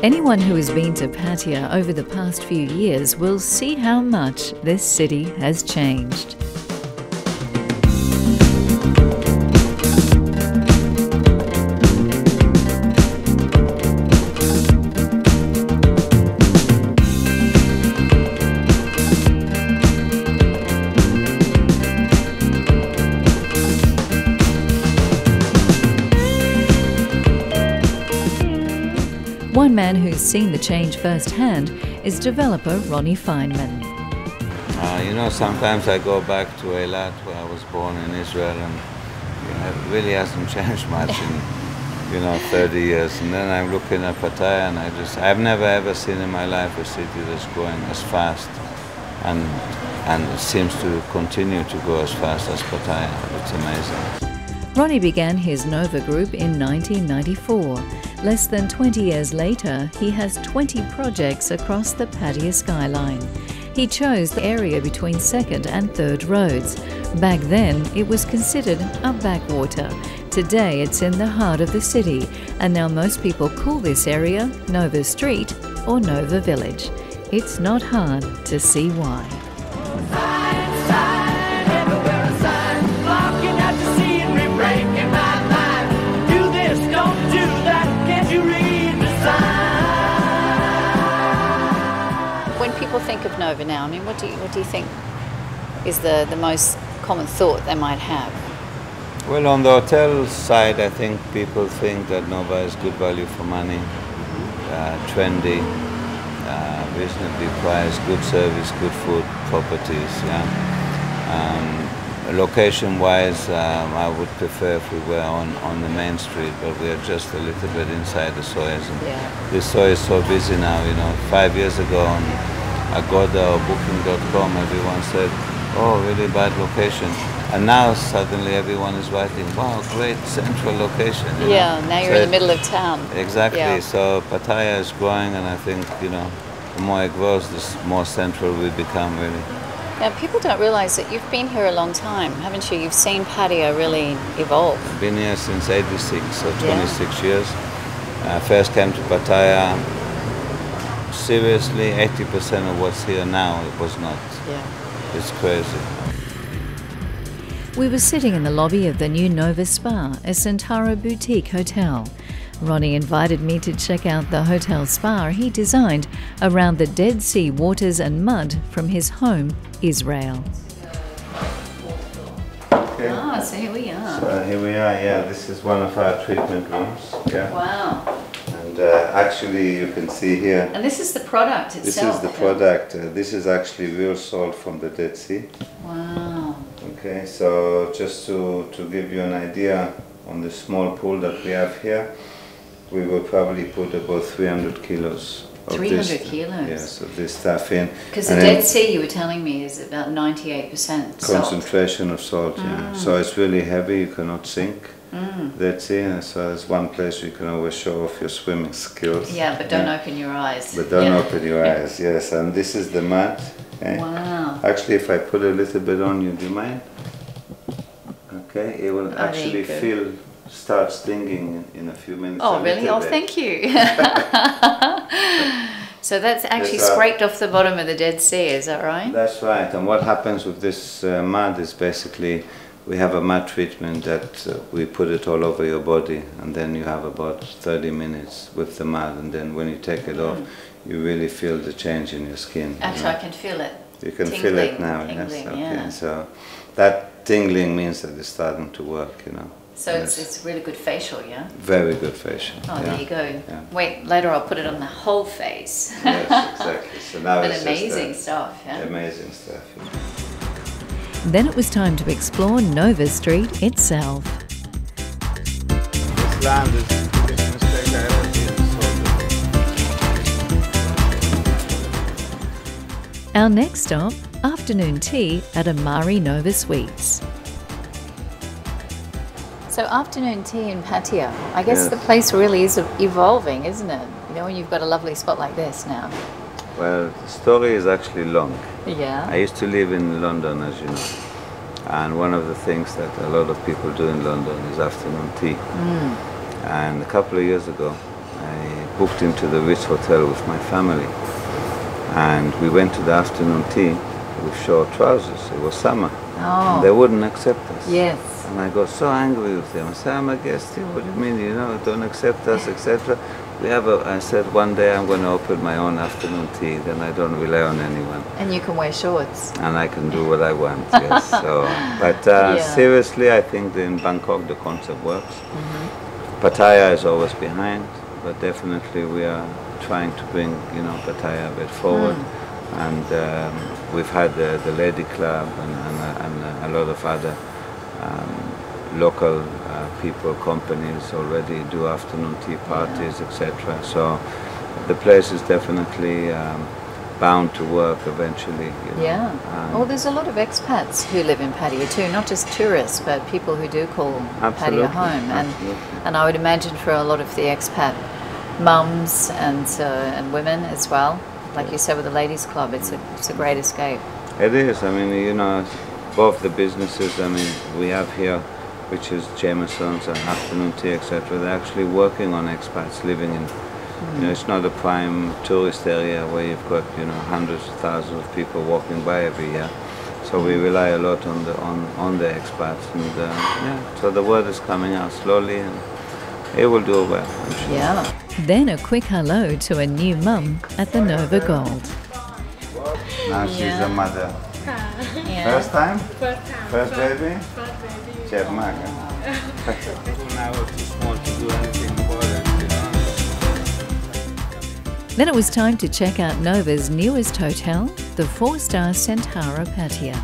Anyone who has been to Pattaya over the past few years will see how much this city has changed. One man who's seen the change firsthand is developer Rony Fineman. You know, sometimes I go back to Eilat, where I was born in Israel, and it really hasn't changed much in 30 years. And then I'm looking at Pattaya, and I've never ever seen in my life a city that's growing as fast, and it seems to continue to go as fast as Pattaya. It's amazing. Rony began his Nova Group in 1994. Less than 20 years later, he has 20 projects across the Pattaya skyline. He chose the area between 2nd and 3rd roads. Back then, it was considered a backwater. Today, it's in the heart of the city, and now most people call this area Nova Street or Nova Village. It's not hard to see why. When people think of Nova now, I mean, what do you think is the most common thought they might have? Well, on the hotel side, I think people think that Nova is good value for money, trendy, reasonably priced, good service, good food, properties. Yeah. Location-wise, I would prefer if we were on the main street, but we are just a little bit inside the Soys. The Soy is so busy now. 5 years ago on Agoda or Booking.com, everyone said, "Oh, really bad location," and now suddenly everyone is writing, "Wow, great central location." Yeah, now you're in the middle of town. Exactly. Yeah. So Pattaya is growing, and I think the more it grows, the more central we become, really. Now, people don't realise that you've been here a long time, haven't you? You've seen Pattaya really evolve. I've been here since '86, so 26 years. First came to Pattaya. Seriously, 80% of what's here now, it was not. Yeah. It's crazy. We were sitting in the lobby of the new Nova Spa, a Centara boutique hotel. Rony invited me to check out the hotel spa he designed around the Dead Sea waters and mud from his home, Israel. Okay. Ah, so here we are. So here we are, yeah. This is one of our treatment rooms. Yeah. Wow. And actually, you can see here. And this is the product itself. This is the product. This is actually real salt from the Dead Sea. Wow. Okay, so just to give you an idea on the small pool that we have here, we will probably put about 300 kilos of 300 kilos? Yes, of this stuff in. Because the Dead Sea, you were telling me, is about 98% salt. Concentration of salt, yeah. So it's really heavy, you cannot sink. Dead Sea, so it's one place you can always show off your swimming skills. Yeah, but don't open your eyes. But don't open your eyes, yes. And this is the mud. Okay? Wow. Actually, if I put a little bit on you, do you mind? Okay, it will actually start stinging in a few minutes. Oh, really? Oh, thank you. So that's actually scraped off the bottom of the Dead Sea, is that right? That's right. And what happens with this mud is basically we have a mud treatment that we put it all over your body, and then you have about 30 minutes with the mud, and then when you take it off, you really feel the change in your skin. Actually, I can feel it. You can feel it now, yes. Okay. Yeah. So that tingling means that it's starting to work, So it's really good facial, yeah? Very good facial. Oh, there you go. Yeah. Wait, later I'll put it on the whole face. Yes, exactly. So now but it's amazing just stuff, yeah? Amazing stuff. Yeah. Then it was time to explore Nova Street itself. This land is this mistake I ever did. Our next stop, afternoon tea at Amari Nova Suites. So afternoon tea in Pattaya, I guess the place really is evolving, isn't it? When you've got a lovely spot like this now. Well, the story is actually long. Yeah. I used to live in London, as you know. And one of the things that a lot of people do in London is afternoon tea. And a couple of years ago, I booked into the Ritz Hotel with my family. And we went to the afternoon tea with short trousers. It was summer. Oh. They wouldn't accept us. Yes. And I got so angry with them. I said, I'm a guest here. What do you mean, don't accept us, etc. I said, one day I'm going to open my own afternoon tea. Then I don't rely on anyone. And you can wear shorts. And I can do what I want, yes. But seriously, I think in Bangkok the concept works. Pattaya is always behind, but definitely we are trying to bring, Pattaya a bit forward. And we've had the Lady Club and a lot of other local people, companies already do afternoon tea parties, etc. So the place is definitely bound to work eventually. Well, there's a lot of expats who live in Pattaya too, not just tourists, but people who do call Pattaya home. And I would imagine for a lot of the expat mums and women as well, like you said with the Ladies Club, it's a great escape. It is. I mean, both the businesses, we have here, which is Jameson's and Afternoon Tea, etc. They're actually working on expats living in. It's not a prime tourist area where you've got hundreds of thousands of people walking by every year. So we rely a lot on the expats, and so the word is coming out slowly, and it will do well, I'm sure. Yeah. Then a quick hello to a new mum at the Nova Gold. Now she's a mother. Yeah. First time? First time. First baby? First baby. Chef Maga. Now it's too small to do anything about it. Then it was time to check out Nova's newest hotel, the 4-star Central Pattaya.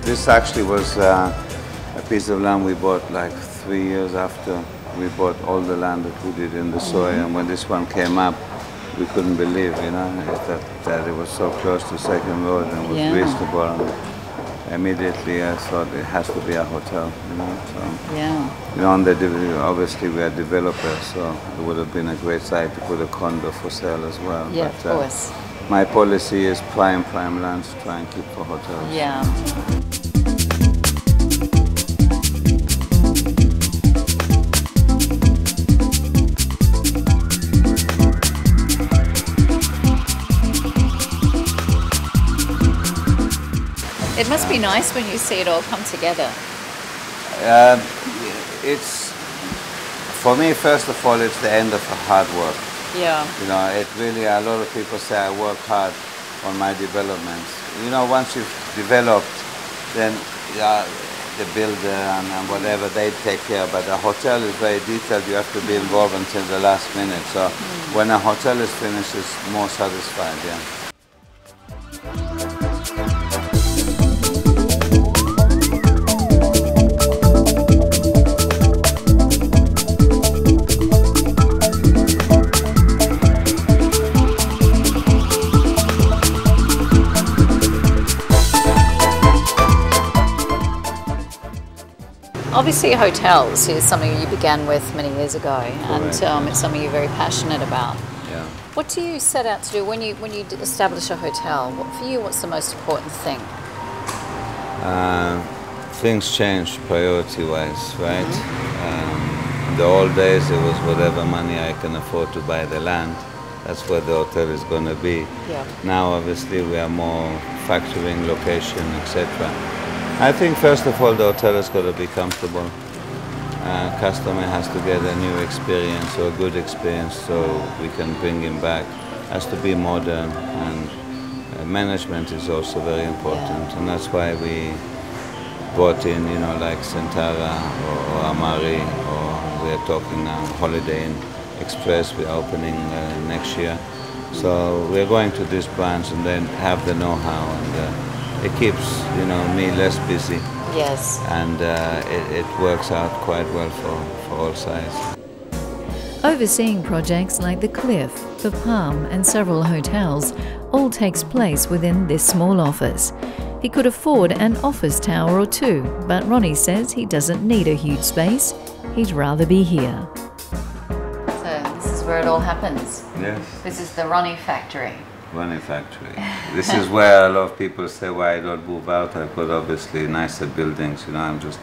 This actually was a piece of land we bought like 3 years after we bought all the land that we did in the soil. And when this one came up, we couldn't believe, that it was so close to Second Road and was reasonable. And immediately I thought it has to be a hotel, obviously we are developers, so it would have been a great site to put a condo for sale as well. Yeah, of course. My policy is prime lands to try and keep for hotels. Yeah. It must be nice when you see it all come together. It's, for me, first of all, it's the end of hard work. Yeah. It really, a lot of people say I work hard on my developments. Once you've developed, then the builder and whatever, they take care. But a hotel is very detailed. You have to be involved until the last minute. So when a hotel is finished, it's more satisfied, Obviously, hotels is something you began with many years ago, and it's something you're very passionate about. Yeah. What do you set out to do when you establish a hotel? For you, what's the most important thing? Things change priority-wise, right? In the old days, it was whatever money I can afford to buy the land. That's where the hotel is going to be. Yeah. Now, obviously, we are more factoring location, etc. I think first of all the hotel has got to be comfortable. Customer has to get a new experience or a good experience so we can bring him back. Has to be modern, and management is also very important. And that's why we brought in, like Centara or Amari, or we are talking now Holiday Inn Express. We're opening next year. So we're going to these brands and then have the know-how, and it keeps, me less busy. Yes. And it works out quite well for all sides. Overseeing projects like the Cliff, the Palm and several hotels all takes place within this small office. He could afford an office tower or two, but Rony says he doesn't need a huge space. He'd rather be here. So this is where it all happens. Yes. This is the Rony factory. Rony factory. This is where a lot of people say why I don't move out. I've got obviously nicer buildings, I'm just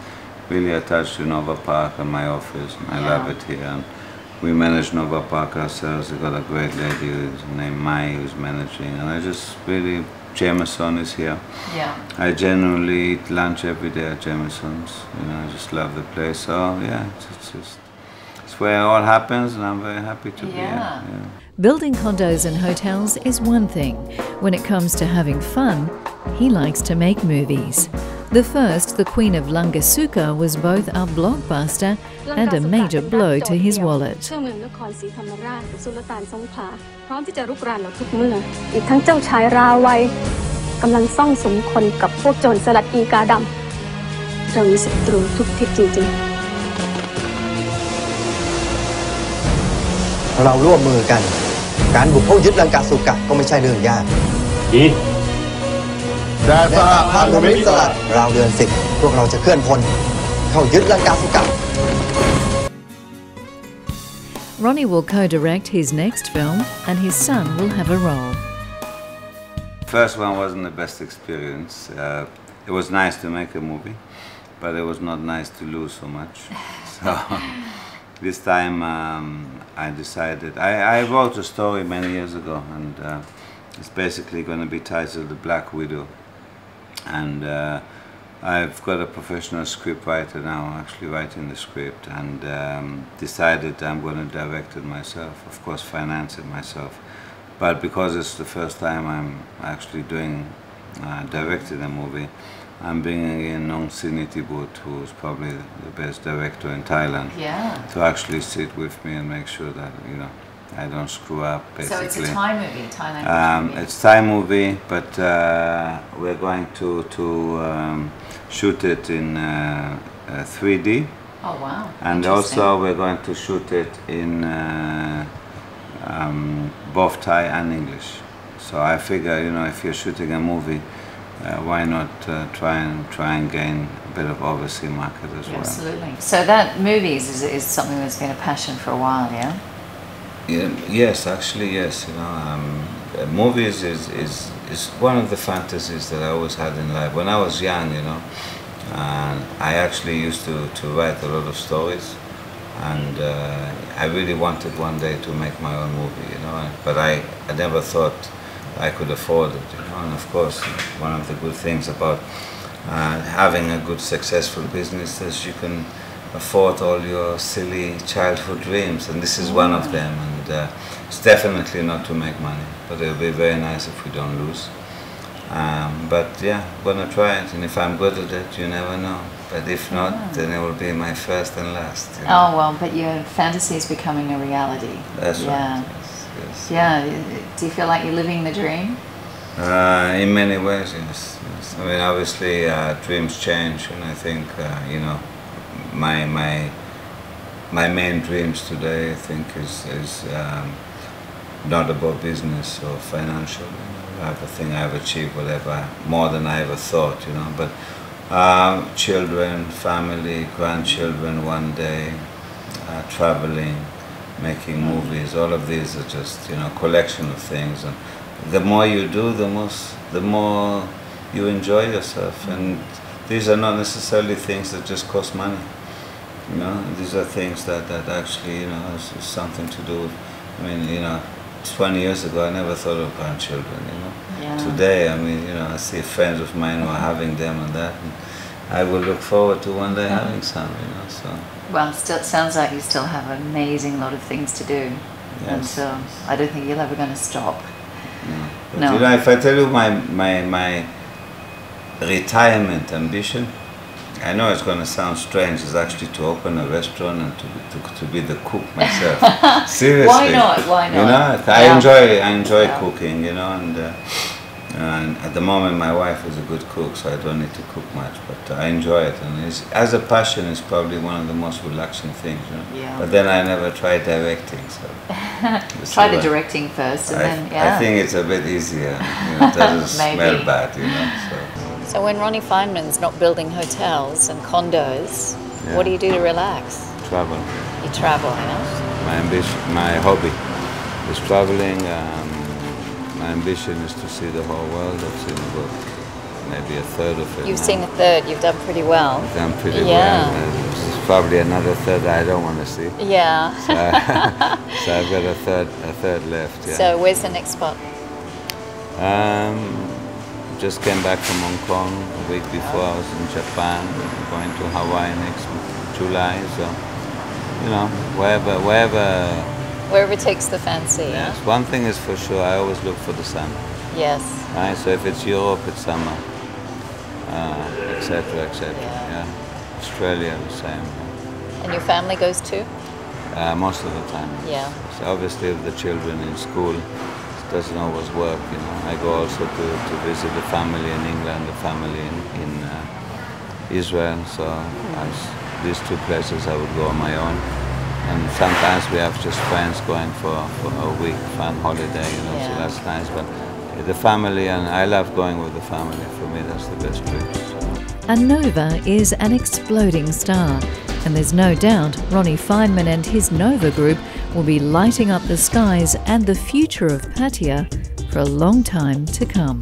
really attached to Nova Park and my office, and I love it here. And we manage Nova Park ourselves. We've got a great lady named Mai who's managing, and I just really, Jameson is here. Yeah. I generally eat lunch every day at Jameson's. You know, I just love the place. So yeah, it's where it all happens, and I'm very happy to be here. Yeah. Building condos and hotels is one thing. When it comes to having fun, he likes to make movies. The first, The Queen of Langasuka, was both a blockbuster and a major blow to his wallet. เชื่อเมืองนครศรีธรรมราชกับสุลต่านสงขลาพร้อมที่จะรุกรานเราทุกเมื่ออีกทั้งเจ้าชายราวัยกำลังซ่องสุมคนกับพวกโจรสลัดอีกาดำเรามีศัตรูทุกทิศจริงๆ เราร่วมมือกันการบุกเข้ายึดลังกาสุกะก็ไม่ใช่เรื่องยากแต่สหพันธมิตรสลัดเราเดือน10พวกเราจะเคลื่อนพลเข้ายึดลังกาสุกะ Ronny will co-direct his next film and his son will have a role. First one wasn't the best experience. It was nice to make a movie, but it was not nice to lose so much. So this time I decided, I wrote a story many years ago, and it's basically going to be titled The Black Widow. And I've got a professional script writer now, actually writing the script, and decided I'm going to direct it myself, of course finance it myself. But because it's the first time I'm actually directing a movie, I'm bringing in Nong Sinitibut, who's probably the best director in Thailand, to actually sit with me and make sure that, you know, I don't screw up, basically. So it's a Thai movie, Thai language movie? It's Thai movie, but we're going to shoot it in 3D. Oh wow! And also we're going to shoot it in both Thai and English. So I figure, you know, if you're shooting a movie, why not try and gain a bit of overseas market as well? Absolutely. So that movies is something that's been a passion for a while, yeah? Yes, actually, yes. You know, movies is one of the fantasies that I always had in life. When I was young, you know, I actually used to write a lot of stories, and I really wanted one day to make my own movie, you know. But I never thought I could afford it, you know. And of course, one of the good things about having a good, successful business is you can afford all your silly childhood dreams, and this is one of them. And it's definitely not to make money, but it'll be very nice if we don't lose. But yeah, I'm gonna try it, and if I'm good at it, you never know. But if not, then it will be my first and last. You know? Oh well, but your fantasy is becoming a reality. That's right. Yes. Yeah. Do you feel like you're living the dream? In many ways, yes. I mean, obviously, dreams change, and I think you know, my main dreams today, I think, is not about business or financial. You know, I think I've achieved whatever, more than I ever thought, you know. But children, family, grandchildren one day, traveling, making movies, all of these are just, you know, collection of things. And the more you do, the more you enjoy yourself. And these are not necessarily things that just cost money. You know, these are things that actually, you know, is something to do with, I mean, you know, 20 years ago I never thought of grandchildren, you know. Today, I mean, you know, I see friends of mine who are having them and that, and I will look forward to one day having some, you know, so. Well, still, it sounds like you still have an amazing lot of things to do. Yes. And so I don't think you're ever going to stop. But, No. you know, if I tell you my retirement ambition, I know it's going to sound strange, it's actually to open a restaurant and to be the cook myself. Seriously. Why not? Why not? You know, I enjoy cooking, you know, and at the moment my wife is a good cook, so I don't need to cook much, but I enjoy it, and as a passion, it's probably one of the most relaxing things, you know. Yeah. But then I never tried directing, so. Try the directing first, and then I think it's a bit easier, you know, it doesn't smell bad, you know, so. So when Rony Fineman's not building hotels and condos, what do you do to relax? Travel. You travel, you know? My ambition, my hobby is traveling. My ambition is to see the whole world. That's in the book. maybe a third of it. You've now. seen a third. You've done pretty well. I've done pretty Yeah. well. There's probably another third that I don't want to see. Yeah. So I've got a third left. Yeah. So where's the next spot? Just came back from Hong Kong a week before. I was in Japan. Going to Hawaii next July. So you know, Wherever takes the fancy. Yes. Huh? One thing is for sure. I always look for the sun. Yes. Right. So if it's Europe, it's summer, etc., etc. Yeah. Australia, the same. And your family goes too? Most of the time. Yeah. So obviously, with the children in school, it doesn't always work. You know, I go also to visit the family in England, the family in Israel. So these two places I would go on my own. And sometimes we have just friends going for a week, fun holiday. You know, so that's nice. But the family, and I love going with the family. For me, that's the best trip. And Nova is an exploding star, and there's no doubt Rony Fineman and his Nova group will be lighting up the skies and the future of Pattaya for a long time to come.